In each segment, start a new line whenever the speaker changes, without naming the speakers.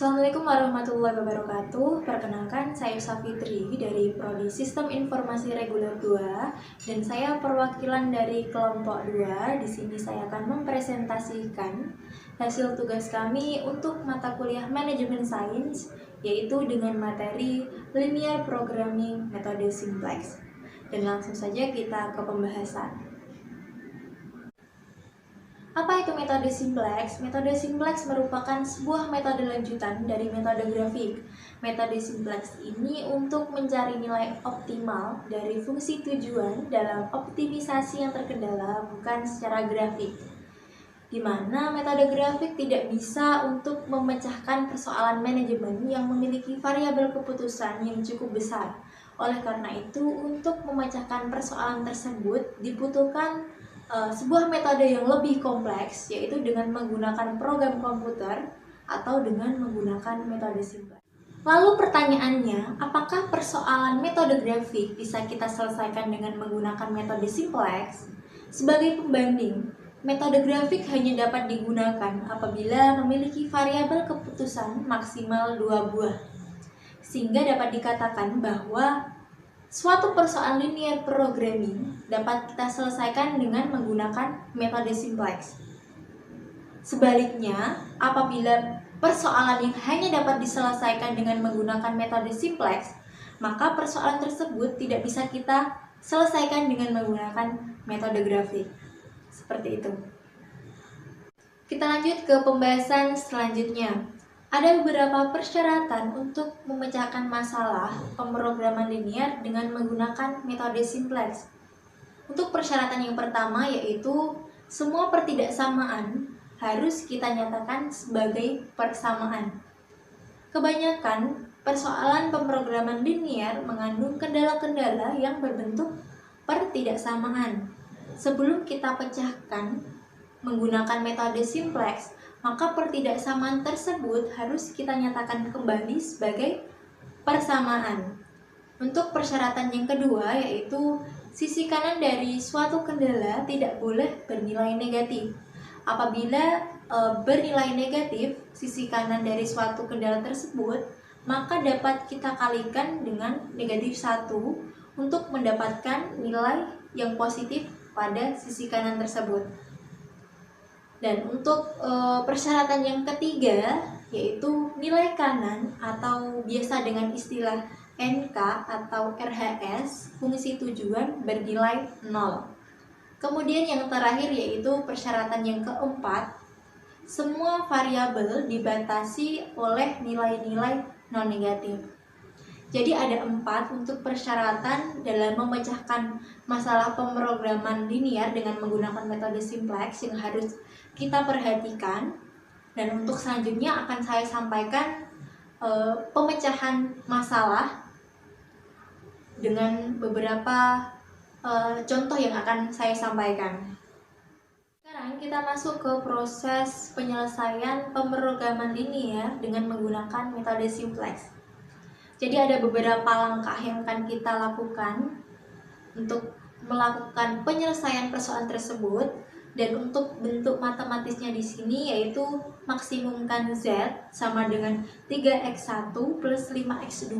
Assalamualaikum warahmatullahi wabarakatuh. Perkenalkan, saya Safitri dari Prodi Sistem Informasi Reguler 2 dan saya perwakilan dari kelompok 2. Di sini saya akan mempresentasikan hasil tugas kami untuk mata kuliah Manajemen Sains, yaitu dengan materi Linear Programming Metode Simplex. Dan langsung saja kita ke pembahasan. Apa itu metode simplex? Metode simplex merupakan sebuah metode lanjutan dari metode grafik. Metode simplex ini untuk mencari nilai optimal dari fungsi tujuan dalam optimisasi yang terkendala, bukan secara grafik. Di mana metode grafik tidak bisa untuk memecahkan persoalan manajemen yang memiliki variabel keputusan yang cukup besar. Oleh karena itu, untuk memecahkan persoalan tersebut dibutuhkan sebuah metode yang lebih kompleks, yaitu dengan menggunakan program komputer atau dengan menggunakan metode simplex. Lalu pertanyaannya, apakah persoalan metode grafik bisa kita selesaikan dengan menggunakan metode simplex? Sebagai pembanding, metode grafik hanya dapat digunakan apabila memiliki variabel keputusan maksimal 2 buah. Sehingga dapat dikatakan bahwa suatu persoalan linear programming dapat kita selesaikan dengan menggunakan metode simplex. Sebaliknya, apabila persoalan yang hanya dapat diselesaikan dengan menggunakan metode simplex, maka persoalan tersebut tidak bisa kita selesaikan dengan menggunakan metode grafik. Seperti itu. Kita lanjut ke pembahasan selanjutnya. Ada beberapa persyaratan untuk memecahkan masalah pemrograman linear dengan menggunakan metode simplex. Untuk persyaratan yang pertama yaitu semua pertidaksamaan harus kita nyatakan sebagai persamaan. Kebanyakan persoalan pemrograman linear mengandung kendala-kendala yang berbentuk pertidaksamaan. Sebelum kita pecahkan menggunakan metode simplex, maka pertidaksamaan tersebut harus kita nyatakan kembali sebagai persamaan. Untuk persyaratan yang kedua yaitu sisi kanan dari suatu kendala tidak boleh bernilai negatif. Apabila bernilai negatif sisi kanan dari suatu kendala tersebut, maka dapat kita kalikan dengan negatif 1 untuk mendapatkan nilai yang positif pada sisi kanan tersebut. Dan untuk persyaratan yang ketiga yaitu nilai kanan atau biasa dengan istilah NK atau RHS fungsi tujuan bernilai 0. Kemudian yang terakhir yaitu persyaratan yang keempat, semua variabel dibatasi oleh nilai-nilai non-negatif. Jadi ada 4 untuk persyaratan dalam memecahkan masalah pemrograman linear dengan menggunakan metode simplex yang harus kita perhatikan. Dan untuk selanjutnya akan saya sampaikan pemecahan masalah dengan beberapa contoh yang akan saya sampaikan. Sekarang kita masuk ke proses penyelesaian pemrograman linear dengan menggunakan metode simplex. Jadi ada beberapa langkah yang akan kita lakukan untuk melakukan penyelesaian persoalan tersebut, dan untuk bentuk matematisnya di sini yaitu maksimumkan Z sama dengan 3x1 plus 5x2.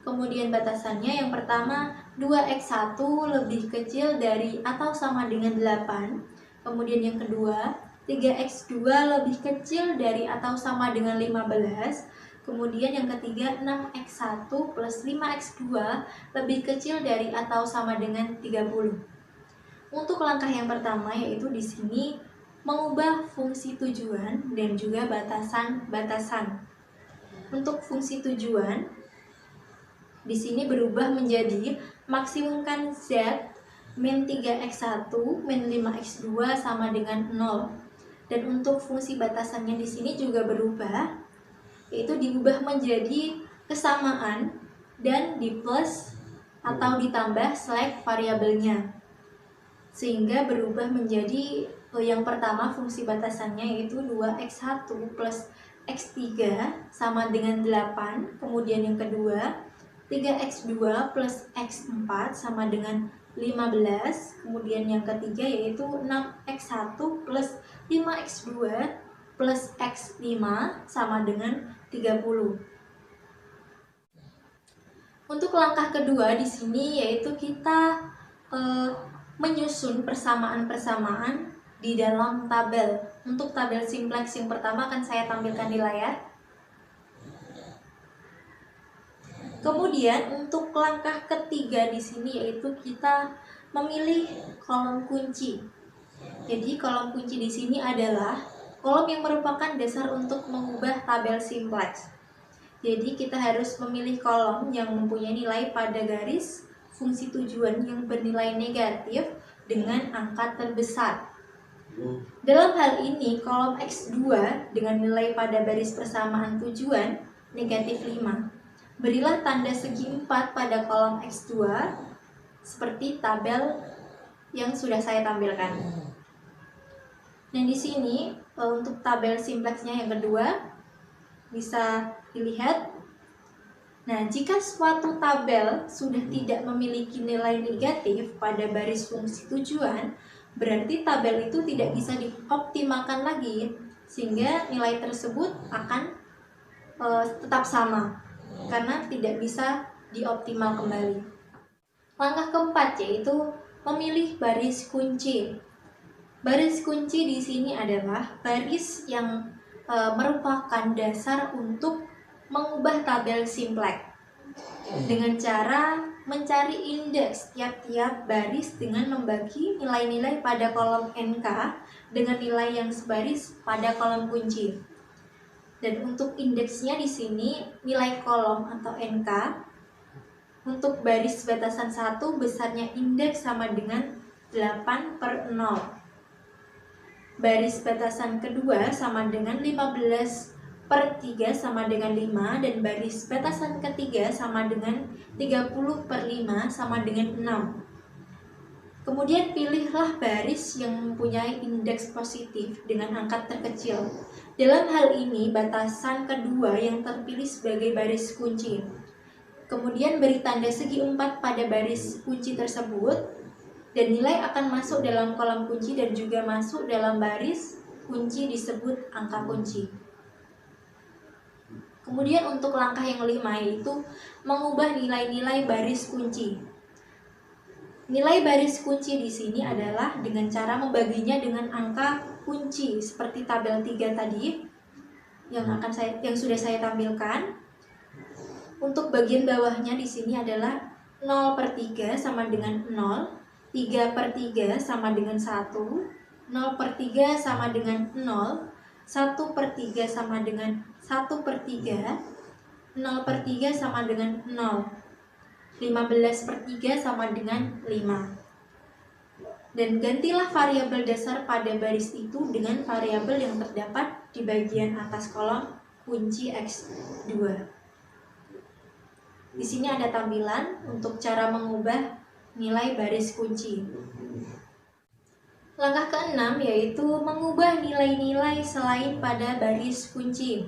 Kemudian batasannya yang pertama 2x1 lebih kecil dari atau sama dengan 8. Kemudian yang kedua 3x2 lebih kecil dari atau sama dengan 15. Kemudian yang ketiga 6x1 plus 5x2 lebih kecil dari atau sama dengan 30. Untuk langkah yang pertama yaitu di sini mengubah fungsi tujuan dan juga batasan-batasan. Untuk fungsi tujuan di sini berubah menjadi maksimumkan Z min 3x1 min 5x2 sama dengan 0. Dan untuk fungsi batasannya di sini juga berubah, yaitu diubah menjadi kesamaan dan di plus atau ditambah select variabelnya, sehingga berubah menjadi yang pertama fungsi batasannya yaitu 2x1 plus x3 sama dengan 8. Kemudian yang kedua 3x2 plus x4 sama dengan 15. Kemudian yang ketiga yaitu 6x1 plus 5x2 plus x5 sama dengan 30. Untuk langkah kedua di sini yaitu kita menyusun persamaan-persamaan di dalam tabel. Untuk tabel simplex yang pertama akan saya tampilkan di layar. Kemudian untuk langkah ketiga di sini yaitu kita memilih kolom kunci. Jadi kolom kunci di sini adalah kolom yang merupakan dasar untuk mengubah tabel simplex. Jadi kita harus memilih kolom yang mempunyai nilai pada garis fungsi tujuan yang bernilai negatif dengan angka terbesar. Dalam hal ini kolom X2 dengan nilai pada baris persamaan tujuan negatif 5. Berilah tanda segi 4 pada kolom X2 seperti tabel yang sudah saya tampilkan. Dan di sini untuk tabel simplexnya yang kedua bisa dilihat. Nah, jika suatu tabel sudah tidak memiliki nilai negatif pada baris fungsi tujuan, berarti tabel itu tidak bisa dioptimalkan lagi, sehingga nilai tersebut akan tetap sama karena tidak bisa dioptimal kembali. Langkah keempat yaitu memilih baris kunci. Baris kunci di sini adalah baris yang merupakan dasar untuk mengubah tabel simplex dengan cara mencari indeks tiap-tiap baris dengan membagi nilai-nilai pada kolom NK dengan nilai yang sebaris pada kolom kunci. Dan untuk indeksnya di sini nilai kolom atau NK untuk baris batasan 1 besarnya indeks sama dengan 8/0. Baris batasan kedua sama dengan 15/3 sama dengan 5, dan baris batasan ketiga sama dengan 30/5 sama dengan 6. Kemudian pilihlah baris yang mempunyai indeks positif dengan angka terkecil. Dalam hal ini batasan kedua yang terpilih sebagai baris kunci. Kemudian beri tanda segi 4 pada baris kunci tersebut, dan nilai akan masuk dalam kolom kunci dan juga masuk dalam baris kunci disebut angka kunci. Kemudian untuk langkah yang kelima yaitu mengubah nilai-nilai baris kunci. Nilai baris kunci di sini adalah dengan cara membaginya dengan angka kunci seperti tabel 3 tadi yang sudah saya tampilkan. Untuk bagian bawahnya di sini adalah 0/3 sama dengan 0, 3/3 sama dengan 1, 0/3 sama dengan 0, 1/3 sama dengan 1/3, 0/3 sama dengan 0, 15/3 sama dengan 5. Dan gantilah variabel dasar pada baris itu dengan variabel yang terdapat di bagian atas kolom kunci X2. Di sini ada tampilan untuk cara mengubah nilai baris kunci. Langkah keenam yaitu mengubah nilai-nilai selain pada baris kunci.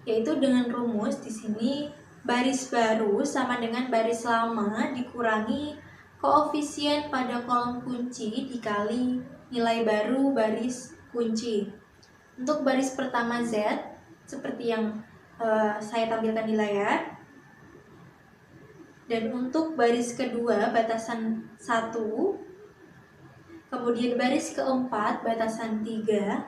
Yaitu dengan rumus di sini baris baru sama dengan baris lama dikurangi koefisien pada kolom kunci dikali nilai baru baris kunci. Untuk baris pertama Z seperti yang saya tampilkan di layar. Dan untuk baris kedua batasan 1, kemudian baris keempat batasan 3,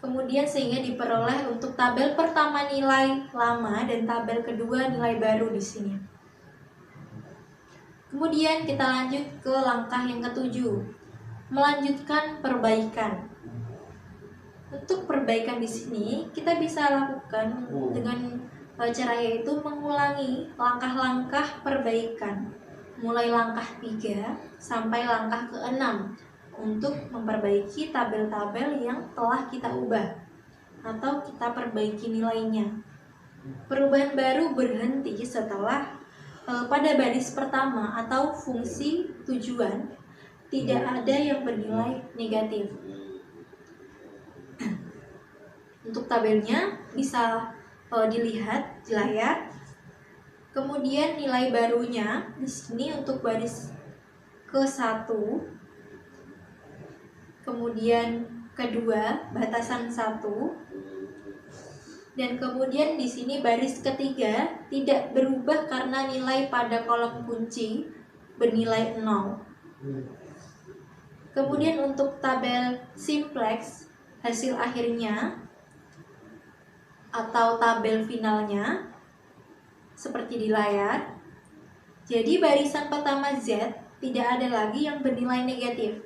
kemudian sehingga diperoleh untuk tabel pertama nilai lama dan tabel kedua nilai baru di sini. Kemudian kita lanjut ke langkah yang ketujuh, melanjutkan perbaikan. Untuk perbaikan di sini kita bisa lakukan dengan cara yaitu mengulangi langkah-langkah perbaikan mulai langkah 3 sampai langkah ke-6 untuk memperbaiki tabel-tabel yang telah kita ubah atau kita perbaiki nilainya. Perubahan baru berhenti setelah pada baris pertama atau fungsi tujuan tidak ada yang bernilai negatif. Untuk tabelnya bisa dilihat di layar. Kemudian nilai barunya di sini untuk baris ke-1, kemudian kedua batasan 1, Dan kemudian di sini baris ketiga tidak berubah karena nilai pada kolom kunci bernilai 0. Kemudian untuk tabel simplex, hasil akhirnya atau tabel finalnya seperti di layar. Jadi barisan pertama Z tidak ada lagi yang bernilai negatif,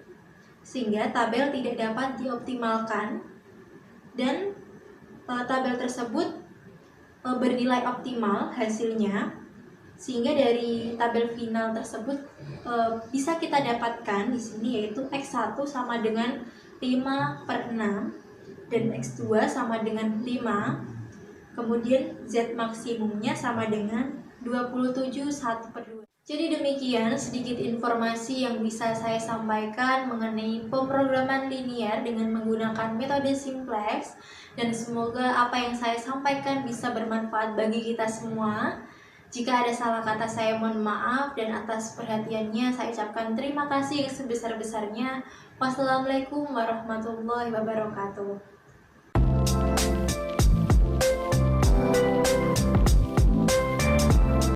sehingga tabel tidak dapat dioptimalkan, dan tabel tersebut bernilai optimal hasilnya, sehingga dari tabel final tersebut bisa kita dapatkan di sini, yaitu X1 sama dengan 5/6 dan X2 sama dengan 5. Kemudian Z maksimumnya sama dengan 27/1/2. Jadi demikian sedikit informasi yang bisa saya sampaikan mengenai pemrograman linear dengan menggunakan metode simplex, dan semoga apa yang saya sampaikan bisa bermanfaat bagi kita semua. Jika ada salah kata saya mohon maaf, dan atas perhatiannya saya ucapkan terima kasih yang sebesar-besarnya. Wassalamualaikum warahmatullahi wabarakatuh.